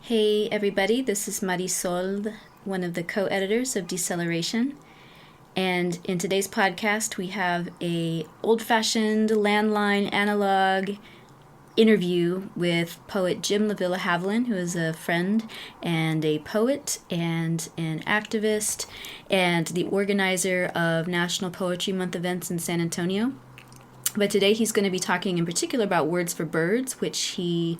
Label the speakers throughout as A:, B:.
A: Hey everybody, this is Marisol, one of the co-editors of Deceleration. And in today's podcast, we have a old-fashioned landline analog interview with poet Jim LaVilla-Havelin, who is a friend and a poet and an activist and the organizer of National Poetry Month events in San Antonio. But today he's going to be talking in particular about Words for Birds, which he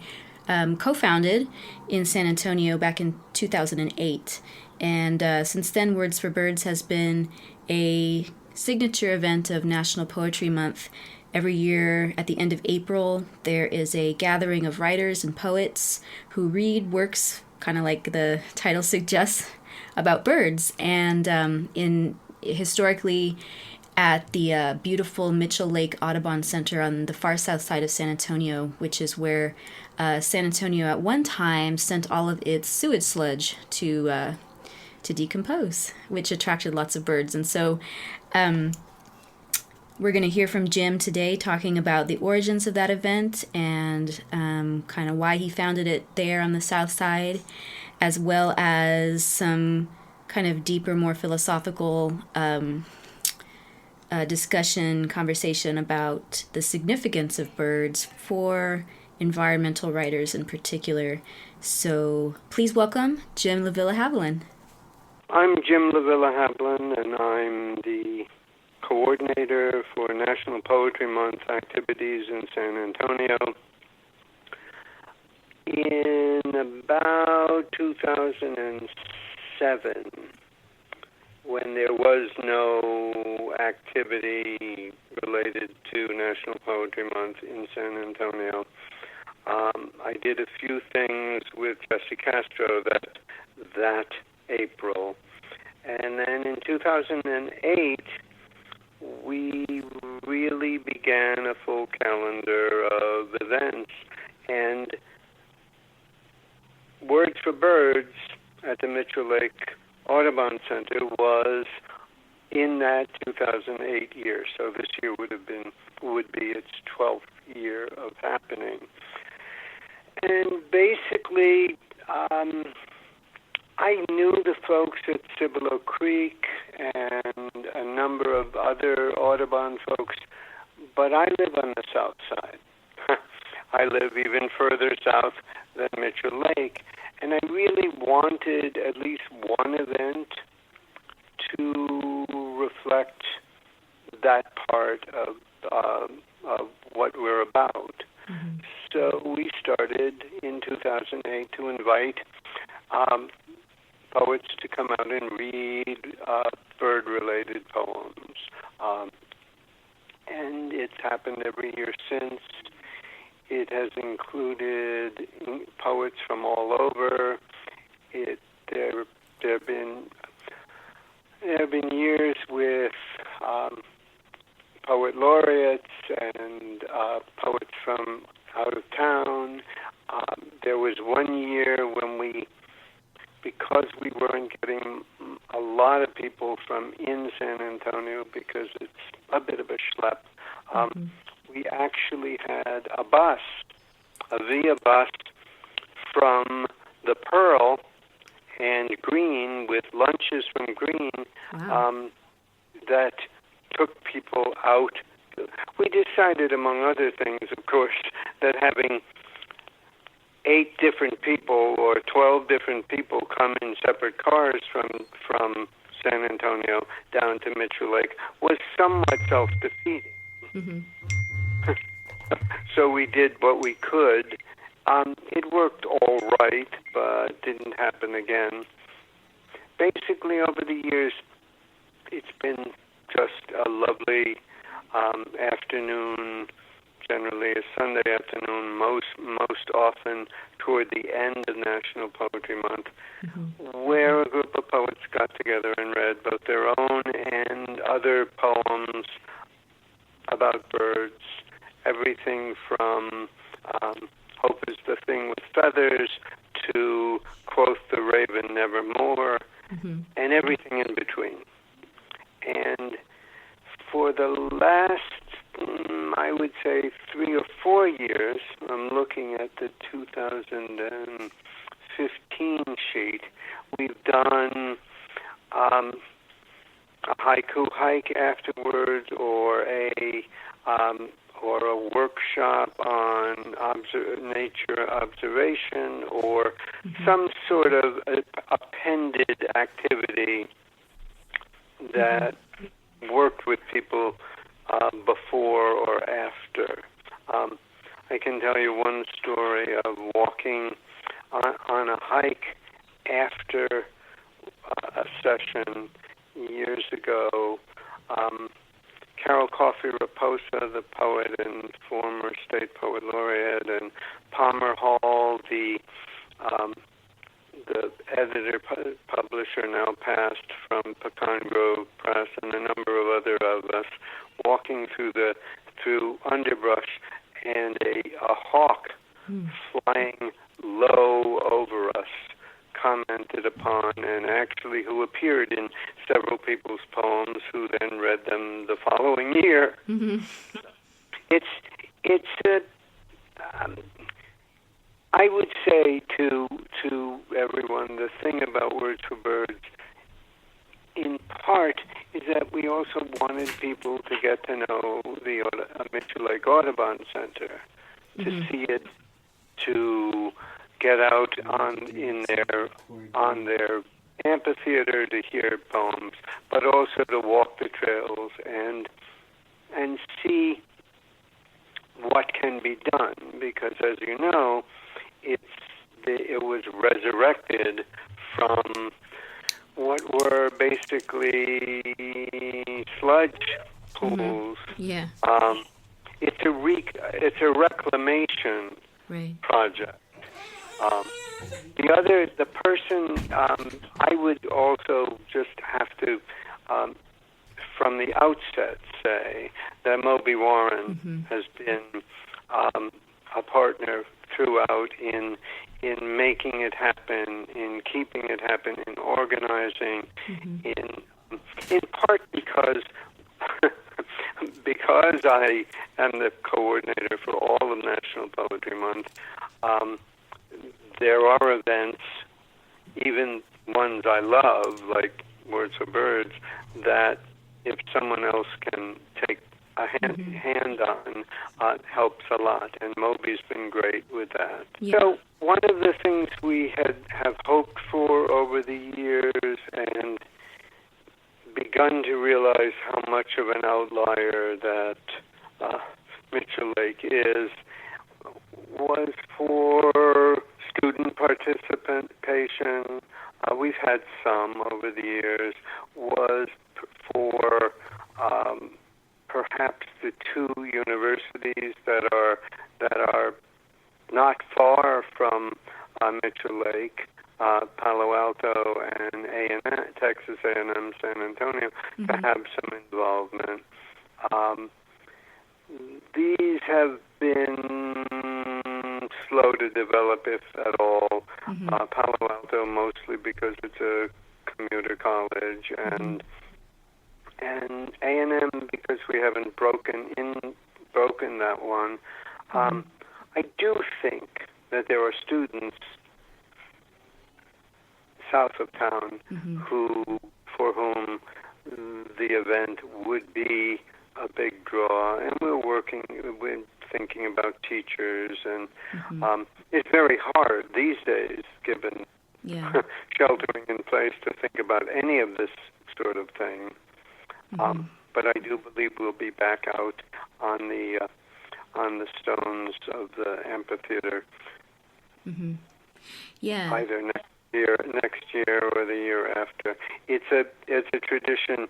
A: co-founded in San Antonio back in 2008. And since then, Words for Birds has been a signature event of National Poetry Month. Every year at the end of April, there is a gathering of writers and poets who read works, kind of like the title suggests, about birds. And in historically, at the beautiful Mitchell Lake Audubon Center on the far south side of San Antonio, which is where San Antonio at one time sent all of its sewage sludge to decompose, which attracted lots of birds. And so we're going to hear from Jim today talking about the origins of that event and kind of why he founded it there on the south side, as well as some kind of deeper, more philosophical conversation about the significance of birds for environmental writers in particular. So please welcome Jim LaVilla-Havelin.
B: I'm Jim LaVilla-Havelin, and I'm the coordinator for National Poetry Month activities in San Antonio. In about 2007, when there was no activity related to National Poetry Month in San Antonio, I did a few things with Jesse Castro that April. And then in 2008, we really began a full calendar of events. And Words for Birds at the Mitchell Lake Audubon Center was in that 2008 year. So this year would be its 12th year of happening. And basically, I knew the folks at Cibolo Creek and a number of other Audubon folks, but I live on the south side. I live even further south than Mitchell Lake, and I really wanted at least one event to reflect that part of what we're about. Mm-hmm. So we started in 2008 to invite poets to come out and read bird-related poems. And it's happened every year since. It has included poets from all over. There have been years with poet laureates and poets from out of town. There was one year when because we weren't getting a lot of people from in San Antonio because it's a bit of a schlep, we actually had a via bus from the Pearl and Green with lunches from Green. Wow. That took people out. We decided, among other things, of course, that having 8 different people or 12 different people come in separate cars from San Antonio down to Mitchell Lake was somewhat self-defeating. Mm-hmm. So we did what we could. It worked all right, but didn't happen again. Basically, over the years, it's been just a lovely afternoon, generally a Sunday afternoon, most often toward the end of National Poetry Month, where a group of poets got together and read both their own and other poems about birds, everything from Hope is the Thing with Feathers to Quoth the Raven Nevermore, and everything in between. And for the last, I would say, 3 or 4 years, I'm looking at the 2015 sheet. We've done a haiku hike afterwards, or a workshop on nature observation, or some sort of appended activity that worked with people before or after. I can tell you one story of walking on a hike after a session years ago. Carol Coffey Raposa, the poet and former state poet laureate, and Palmer Hall, the editor publisher, now passed, from Pecan Grove Press, and a number of other of us walking through underbrush, and a hawk flying low over us commented upon, and actually who appeared in several people's poems, who then read them the following year. It's a I would say to everyone, the thing about Words for Birds, in part, is that we also wanted people to get to know the Mitchell Lake Audubon Center, to see it, to get out on their amphitheater to hear poems, but also to walk the trails and see what can be done, because as you know, it was resurrected from what were basically sludge pools.
A: Yeah.
B: It's a reclamation project. The person, I would also just have to, from the outset, say that Moby Warren has been a partner throughout in making it happen, in keeping it happen, in organizing, in part because I am the coordinator for all of National Poetry Month. There are events, even ones I love, like Words for Birds, that if someone else can take a hand on, helps a lot, and Moby's been great with that. Yeah. So one of the things we have hoped for over the years and begun to realize how much of an outlier that Mitchell Lake is, was for student participation. We've had some over the years. Was for perhaps the two universities that are not far from Mitchell Lake, Palo Alto and A&M, Texas A&M San Antonio, to have some involvement. These have been slow to develop, if at all. Palo Alto mostly because it's a commuter college, and A&M because we haven't broken that one. I do think that there are students south of town for whom the event would be a big draw, and we're thinking about teachers, and it's very hard these days, given sheltering in place, to think about any of this sort of thing. But I do believe we'll be back out on the stones of the amphitheater.
A: Yeah.
B: Either next year or the year after. It's a tradition.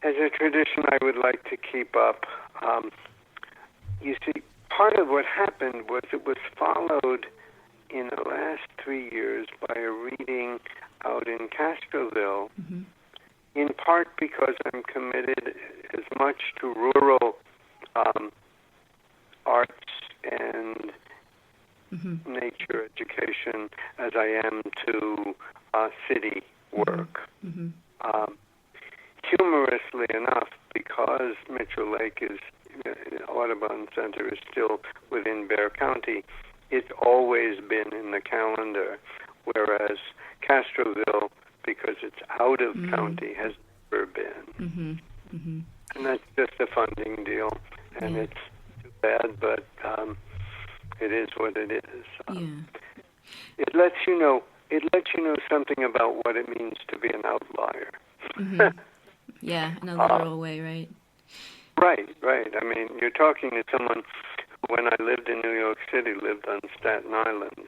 B: As a tradition, I would like to keep up. You see, part of what happened was it was followed in the last 3 years by a reading out in Castroville, in part because I'm committed as much to rural arts and nature education as I am to city work. Humorously enough, because Mitchell Lake Audubon Center is still within Bexar County, it's always been in the calendar whereas Castroville, because it's out of county, has never been. And that's just a funding deal, and it's too bad, but it is what it is. It lets you know something about what it means to be an outlier.
A: Yeah, in a literal way, right?
B: Right. I mean, you're talking to someone who, when I lived in New York City, lived on Staten Island,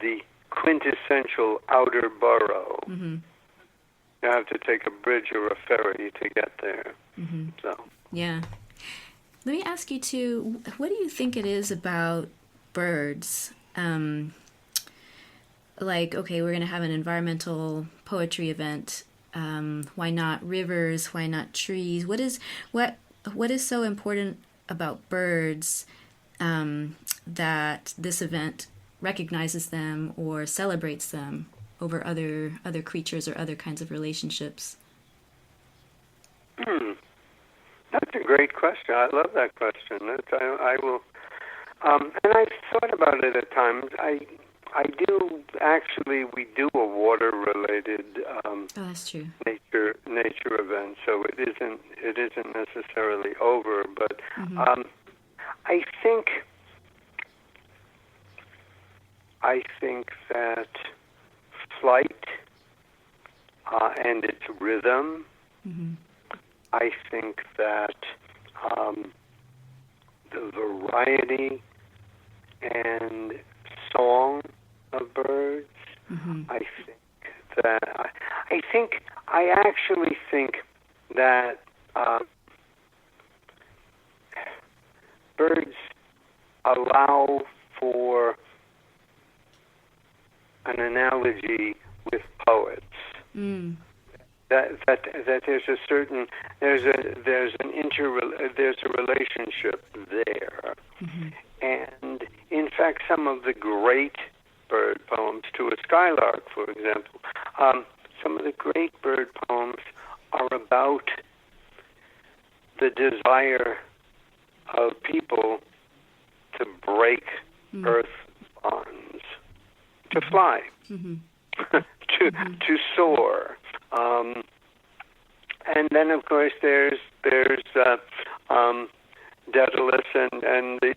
B: the quintessential outer borough. You have to take a bridge or a ferry to get there. So.
A: Yeah. Let me ask you too, what do you think it is about birds? Like, okay, we're going to have an environmental poetry event. Why not rivers? Why not trees? What is so important about birds that this event recognizes them or celebrates them over other creatures or other kinds of relationships?
B: That's a great question. I love that question. I will, and I've thought about it at times. We do a water-related
A: that's true.
B: nature event, so it isn't necessarily over. But I think that flight and its rhythm. I think that the variety and song of birds. I actually think that birds allow for an analogy with poets. That there's a relationship there, and in fact, some of the great bird poems, To a Skylark, for example, some of the great bird poems are about the desire of people to break earth bonds, to fly, to soar. And then, of course, there's Daedalus and the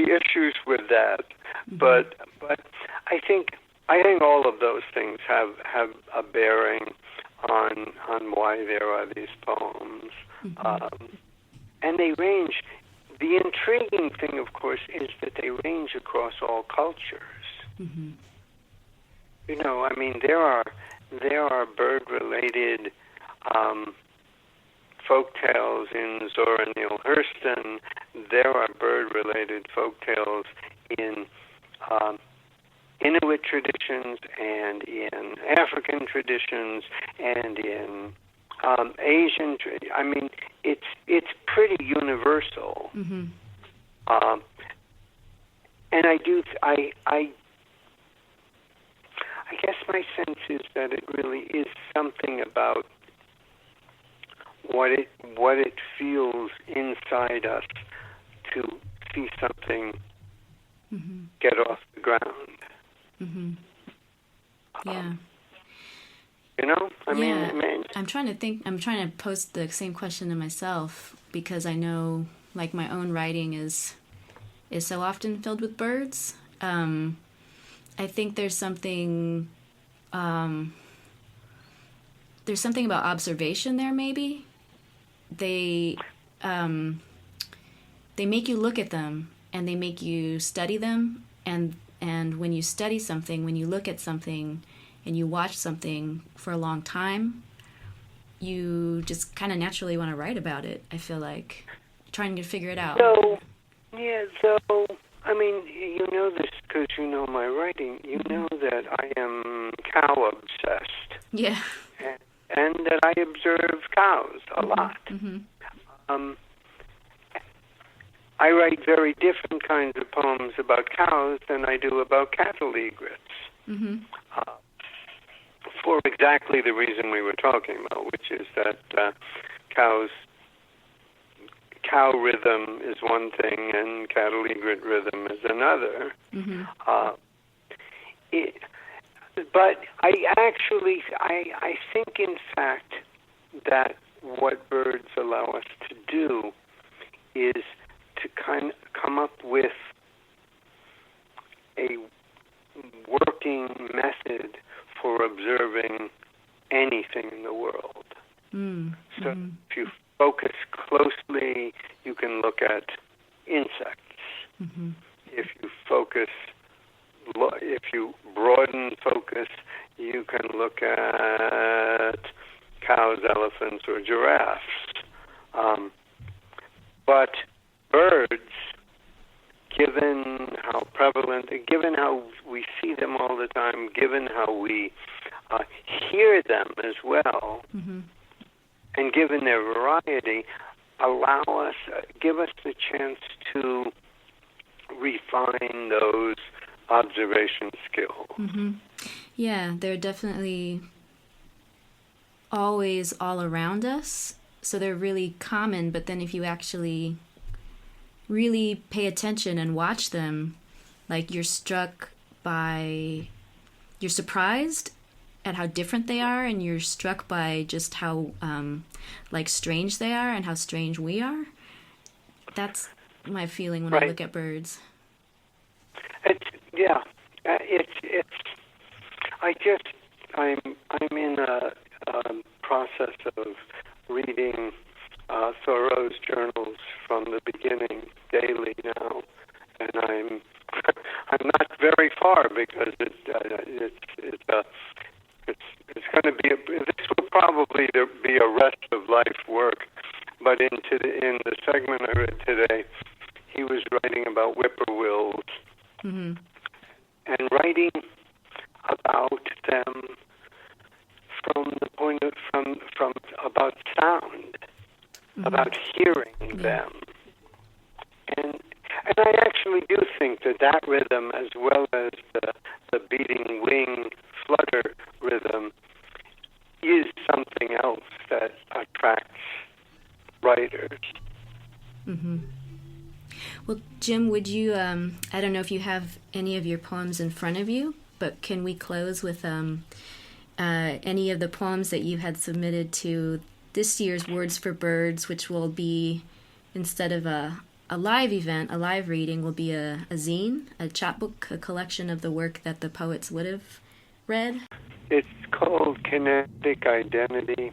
B: issues with that. But I think all of those things have a bearing on why there are these poems, and they range. The intriguing thing, of course, is that they range across all cultures. You know, I mean, there are bird-related folk tales in Zora Neale Hurston. There are bird-related folk tales in Inuit traditions and in African traditions and in Asian. I mean, it's pretty universal. And I guess my sense is that it really is something about what it feels inside us to see something get off the ground.
A: Yeah.
B: You know? I mean,
A: I'm trying to think. I'm trying to pose the same question to myself because I know, like, my own writing is so often filled with birds. I think there's something about observation there. Maybe they make you look at them and they make you study them, and when you study something, when you look at something and you watch something for a long time, you just kind of naturally want to write about it. I feel like trying to figure it out.
B: So I mean, you know this because you know my writing. You know that I am cow obsessed.
A: Yeah.
B: And that I observe cows a lot. I write very different kinds of poems about cows than I do about cattle egrets. For exactly the reason we were talking about, which is that cow rhythm is one thing and cattle egret rhythm is another. But I think, in fact, that what birds allow us to do is to kind of come up with a working method for observing anything in the world. So if you focus closely, you can look at insects. If you broaden focus, you can look at cows, elephants, or giraffes. But birds, given how prevalent, given how we see them all the time, given how we hear them as well, and given their variety, give us the chance to refine those observation skills.
A: Yeah, they're definitely always all around us. So they're really common, but then if you actually really pay attention and watch them, like you're surprised at how different they are, and you're struck by just how strange they are and how strange we are. That's my feeling when I look at birds.
B: I'm in a process of reading Thoreau's journals from the beginning daily now, and I'm not very far because it's going to be this will probably be a rest of life work. But in the segment I read today, he was writing about whippoorwills and writing about them from the point of from about sound, about hearing them, and I actually do think that rhythm, as well as the beating wing flutter rhythm, is something else that attracts writers.
A: Well, Jim, would you, I don't know if you have any of your poems in front of you, but can we close with any of the poems that you had submitted to this year's Words for Birds, which will be, instead of a live event, a live reading, will be a zine, a chapbook, a collection of the work that the poets would have read?
B: It's called Kinetic Identity.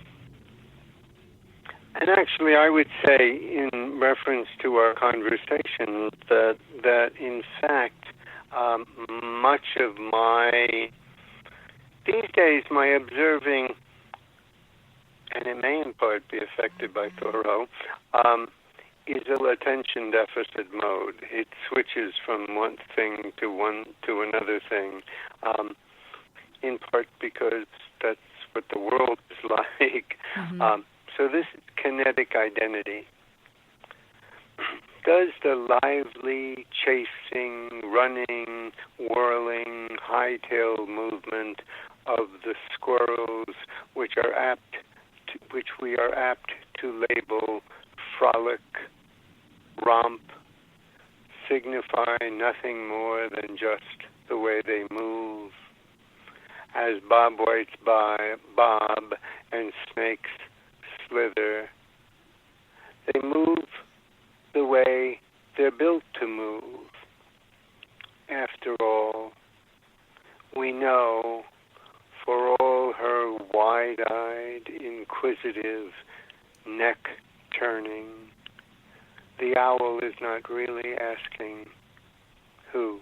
B: And actually, I would say, in reference to our conversation, that in fact, much of these days, my observing, and it may in part be affected by Thoreau, is a attention deficit mode. It switches from one thing to another thing, in part because that's what the world is like. So this is kinetic identity. Does the lively, chasing, running, whirling, high-tailed movement of the squirrels, which we are apt to label frolic, romp, signify nothing more than just the way they move, as bobwhites bob and snakes slither? They move the way they're built to move. After all, we know, for all her wide-eyed, inquisitive, neck-turning, the owl is not really asking who.